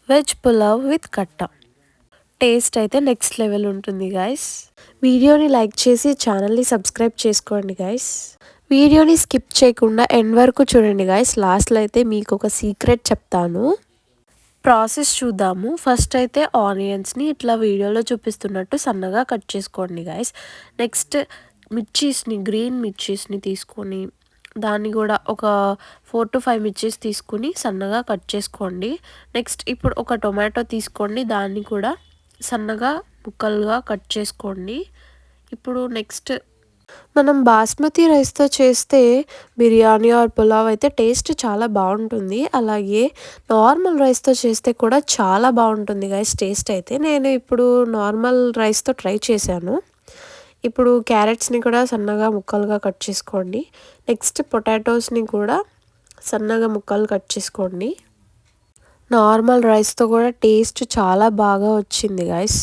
Veg pulao with కట్ట. Taste అయితే next level ఉంటుంది గైస్. వీడియోని లైక్ చేసి ఛానల్ని సబ్స్క్రైబ్ చేసుకోండి గైస్. వీడియోని స్కిప్ చేయకుండా ఎండ్ వరకు చూడండి గైస్. లాస్ట్లో అయితే మీకు ఒక సీక్రెట్ చెప్తాను. ప్రాసెస్ చూద్దాము. ఫస్ట్ అయితే ఆనియన్స్ని ఇట్లా వీడియోలో చూపిస్తున్నట్టు సన్నగా కట్ చేసుకోండి గైస్. నెక్స్ట్ గ్రీన్ మిర్చీస్ని తీసుకొని దాన్ని కూడా ఒక 4 to 5 మిర్చీస్ తీసుకుని సన్నగా కట్ చేసుకోండి. నెక్స్ట్ ఇప్పుడు ఒక టొమాటో తీసుకోండి, దాన్ని కూడా సన్నగా ముక్కలుగా కట్ చేసుకోండి. ఇప్పుడు నెక్స్ట్ మనం బాస్మతి రైస్తో చేస్తే బిర్యానీ ఆర్ పులావ్ అయితే టేస్ట్ చాలా బాగుంటుంది. అలాగే నార్మల్ రైస్తో చేస్తే కూడా చాలా బాగుంటుంది గైస్ టేస్ట్ అయితే. నేను ఇప్పుడు నార్మల్ రైస్తో ట్రై చేశాను. ఇప్పుడు క్యారెట్స్ని కూడా సన్నగా ముక్కలుగా కట్ చేసుకోండి. నెక్స్ట్ పొటాటోస్ని కూడా సన్నగా ముక్కలు కట్ చేసుకోండి. నార్మల్ రైస్తో కూడా టేస్ట్ చాలా బాగా వచ్చింది గైస్.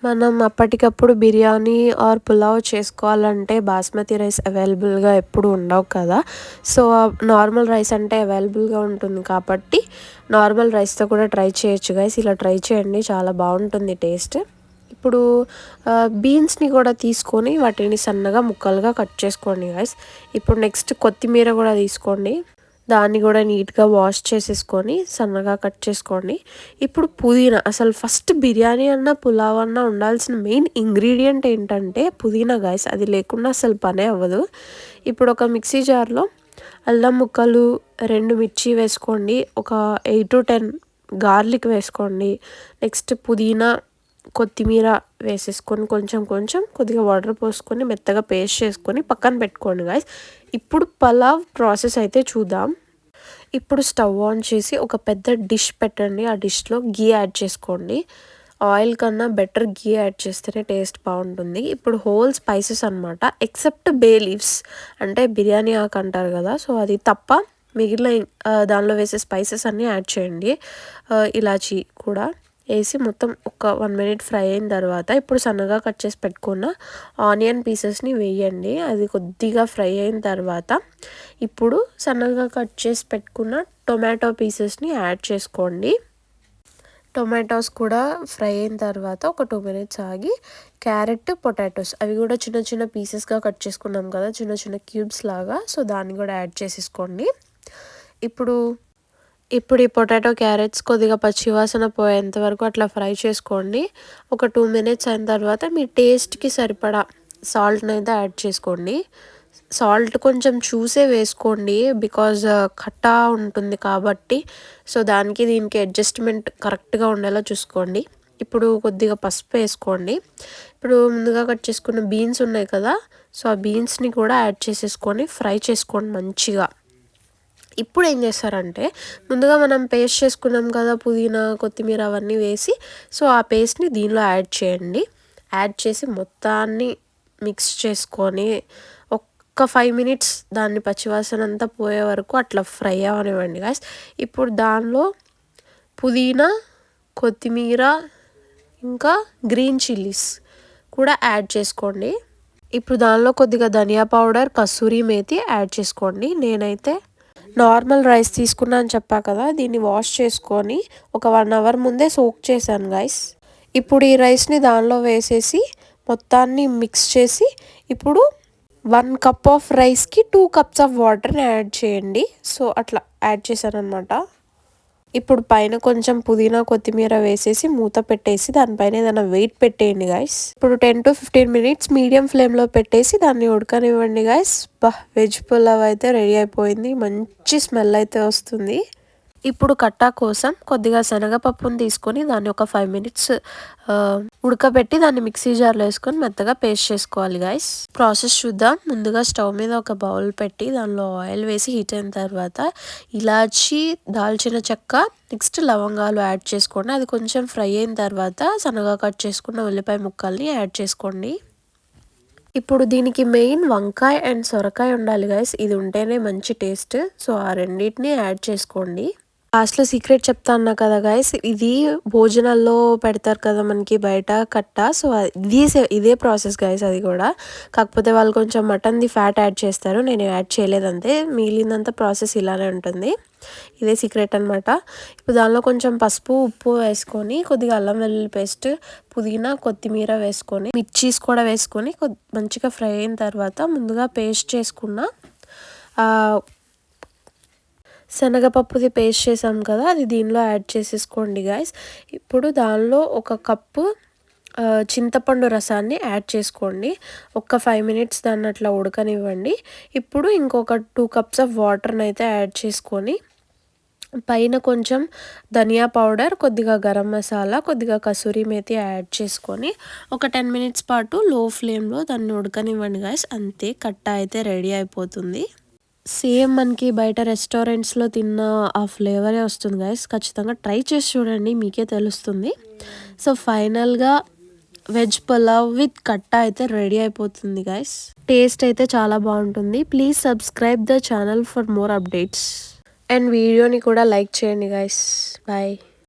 మనం అప్పటికప్పుడు బిర్యానీ ఆర్ పులావ్ చేసుకోవాలంటే బాస్మతి రైస్ అవైలబుల్గా ఎప్పుడు ఉండవు కదా. సో నార్మల్ రైస్ అంటే అవైలబుల్గా ఉంటుంది కాబట్టి నార్మల్ రైస్తో కూడా ట్రై చేయొచ్చు గైస్. ఇలా ట్రై చేయండి, చాలా బాగుంటుంది టేస్ట్. ఇప్పుడు బీన్స్ని కూడా తీసుకొని వాటిని సన్నగా ముక్కలుగా కట్ చేసుకోండి గైస్. ఇప్పుడు నెక్స్ట్ కొత్తిమీర కూడా తీసుకోండి, దాన్ని కూడా నీట్గా వాష్ చేసేసుకొని సన్నగా కట్ చేసుకోండి. ఇప్పుడు పుదీనా. అసలు ఫస్ట్ బిర్యానీ అన్న పులావ్ అన్న ఉండాల్సిన మెయిన్ ఇంగ్రీడియంట్ ఏంటంటే పుదీనా గైస్. అది లేకుండా అసలు పనే అవ్వదు. ఇప్పుడు ఒక మిక్సీ జార్లో అల్లం ముక్కలు, 2 మిర్చి వేసుకోండి, ఒక 8 to 10 గార్లిక్ వేసుకోండి. నెక్స్ట్ పుదీనా, కొత్తిమీర వేసేసుకొని కొంచెం కొద్దిగా వాటర్ పోసుకొని మెత్తగా పేస్ట్ చేసుకొని పక్కన పెట్టుకోండి గైస్. ఇప్పుడు పలావ్ ప్రాసెస్ అయితే చూద్దాం. ఇప్పుడు స్టవ్ ఆన్ చేసి ఒక పెద్ద డిష్ పెట్టండి. ఆ డిష్లో గీ యాడ్ చేసుకోండి. ఆయిల్ కన్నా బెటర్ గీ యాడ్ చేస్తేనే టేస్ట్ బాగుంటుంది. ఇప్పుడు హోల్ స్పైసెస్ అనమాట, ఎక్సెప్ట్ బే లీవ్స్ అంటే బిర్యానీ ఆకు అంటారు కదా, సో అది తప్ప మిగిలిన దానిలో వేసే స్పైసెస్ అన్నీ యాడ్ చేయండి. ఇలాచీ కూడా వేసి మొత్తం ఒక 1 minute ఫ్రై అయిన తర్వాత ఇప్పుడు సన్నగా కట్ చేసి పెట్టుకున్న ఆనియన్ పీసెస్ని వేయండి. అది కొద్దిగా ఫ్రై అయిన తర్వాత ఇప్పుడు సన్నగా కట్ చేసి పెట్టుకున్న టొమాటో పీసెస్ని యాడ్ చేసుకోండి. టొమాటోస్ కూడా ఫ్రై అయిన తర్వాత ఒక 2 minutes ఆగి క్యారెట్, పొటాటోస్ అవి కూడా చిన్న చిన్న పీసెస్గా కట్ చేసుకున్నాం కదా, చిన్న చిన్న క్యూబ్స్ లాగా, సో దాన్ని కూడా యాడ్ చేసేసుకోండి. ఇప్పుడు ఈ పొటాటో, క్యారెట్స్ కొద్దిగా పచ్చివాసన పోయేంత వరకు అట్లా ఫ్రై చేసుకోండి. ఒక 2 minutes అయిన తర్వాత మీ టేస్ట్కి సరిపడా సాల్ట్ని అయితే యాడ్ చేసుకోండి. సాల్ట్ కొంచెం చూసే వేసుకోండి, బికాజ్ ఖట్టా ఉంటుంది కాబట్టి. సో దీనికి అడ్జస్ట్మెంట్ కరెక్ట్గా ఉండేలా చూసుకోండి. ఇప్పుడు కొద్దిగా పసుపు వేసుకోండి. ఇప్పుడు ముందుగా కట్ చేసుకున్న బీన్స్ ఉన్నాయి కదా, సో ఆ బీన్స్ని కూడా యాడ్ చేసేసుకొని ఫ్రై చేసుకోండి మంచిగా. ఇప్పుడు ఏం చేస్తారంటే ముందుగా మనం పేస్ట్ చేసుకున్నాం కదా పుదీనా, కొత్తిమీర అవన్నీ వేసి, సో ఆ పేస్ట్ని దీనిలో యాడ్ చేయండి. యాడ్ చేసి మొత్తాన్ని మిక్స్ చేసుకొని ఒక్క 5 minutes దాన్ని పచ్చివాసన అంతా పోయే వరకు అట్లా ఫ్రై అవనివ్వండి గాయస్. ఇప్పుడు దానిలో పుదీనా, కొత్తిమీర ఇంకా గ్రీన్ చిల్లీస్ కూడా యాడ్ చేసుకోండి. ఇప్పుడు దానిలో కొద్దిగా ధనియా పౌడర్, కసూరి మేతి యాడ్ చేసుకోండి. నేనైతే నార్మల్ రైస్ తీసుకున్నా అని చెప్పా కదా, దీన్ని వాష్ చేసుకొని ఒక 1 hour ముందే సోక్ చేశాను గైస్. ఇప్పుడు ఈ రైస్ని దానిలో వేసేసి మొత్తాన్ని మిక్స్ చేసి ఇప్పుడు 1 cup ఆఫ్ రైస్కి 2 cups ఆఫ్ వాటర్ని యాడ్ చేయండి. సో అట్లా యాడ్ చేశాను అనమాట. ఇప్పుడు పైన కొంచెం పుదీనా, కొత్తిమీర వేసేసి మూత పెట్టేసి దానిపైన ఏదైనా వెయిట్ పెట్టేయండి గైస్. ఇప్పుడు 10 to 15 minutes మీడియం ఫ్లేమ్లో పెట్టేసి దాన్ని ఉడకనివ్వండి గైస్. వెజ్ పులావ్ అయితే రెడీ అయిపోయింది, మంచి స్మెల్ అయితే వస్తుంది. ఇప్పుడు కట్టా కోసం కొద్దిగా శనగపప్పును తీసుకొని దాన్ని ఒక 5 minutes ఉడకబెట్టి దాన్ని మిక్సీ జార్లో వేసుకొని మెత్తగా పేస్ట్ చేసుకోవాలి గైస్. ప్రాసెస్ చూద్దాం. ముందుగా స్టవ్ మీద ఒక బౌల్ పెట్టి దానిలో ఆయిల్ వేసి హీట్ అయిన తర్వాత ఇలాచి, దాల్చిన చెక్క, నెక్స్ట్ లవంగాలు యాడ్ చేసుకోండి. అది కొంచెం ఫ్రై అయిన తర్వాత సన్నగా కట్ చేసుకున్న ఉల్లిపాయ ముక్కల్ని యాడ్ చేసుకోండి. ఇప్పుడు దీనికి మెయిన్ వంకాయ అండ్ సొరకాయ ఉండాలి గైస్, ఇది ఉంటేనే మంచి టేస్ట్. సో ఆ రెండింటిని యాడ్ చేసుకోండి. లాస్ట్‌లో సీక్రెట్ చెప్తా అన్నా కదా గైస్! ఇది భోజనాల్లో పెడతారు కదా మనకి బయట కట్ట. సో, ఇదే ప్రాసెస్ గైస్ అది గూడా. కాకపోతే వాళ్ళు కొంచెం మటన్‌ది ఫ్యాట్ యాడ్ చేస్తారు. నేను యాడ్ చేయలేదంతే. మిగిలిందంతా ప్రాసెస్ ఇలానే ఉంటుంది. ఇదే సీక్రెట్ అనమాట. ఇప్పుడు దానిలో కొంచెం పసుపు, ఉప్పు వేసుకొని, కొద్దిగా అల్లం వెల్లుల్లి పేస్ట్, పుదీనా, కొత్తిమీర వేసుకొని, మిర్చీస్ కూడా వేసుకొని మంచిగా ఫ్రై అయిన తర్వాత ముందుగా పేస్ట్ చేసుకున్న శనగపప్పుది పేస్ట్ చేసాం కదా, అది దీనిలో యాడ్ చేసేసుకోండి గైస్. ఇప్పుడు దానిలో ఒక కప్పు చింతపండు రసాన్ని యాడ్ చేసుకోండి. ఒక 5 మినిట్స్ దాన్ని అట్లా ఉడకనివ్వండి. ఇప్పుడు ఇంకొక 2 కప్స్ ఆఫ్ వాటర్ని అయితే యాడ్ చేసుకొని, పైన కొంచెం ధనియా పౌడర్, కొద్దిగా గరం మసాలా, కొద్దిగా కసూరి మేతి యాడ్ చేసుకొని ఒక 10 మినిట్స్ పాటు లో ఫ్లేమ్లో దాన్ని ఉడకనివ్వండి గైస్. అంతే, కట్ట అయితే రెడీ అయిపోతుంది. సేమ్ మనకి బయట రెస్టారెంట్స్‌లో తిన్న ఆ ఫ్లేవరే వస్తుంది గైస్. ఖచ్చితంగా ట్రై చేసి చూడండి, మీకే తెలుస్తుంది. సో, ఫైనల్‌గా వెజ్ పులావ్ విత్ కట్ట అయితే రెడీ అయిపోతుంది గైస్. టేస్ట్ అయితే చాలా బాగుంటుంది. Please subscribe the channel for more updates. And వీడియోని కూడా లైక్ చేయండి గైస్. బాయ్.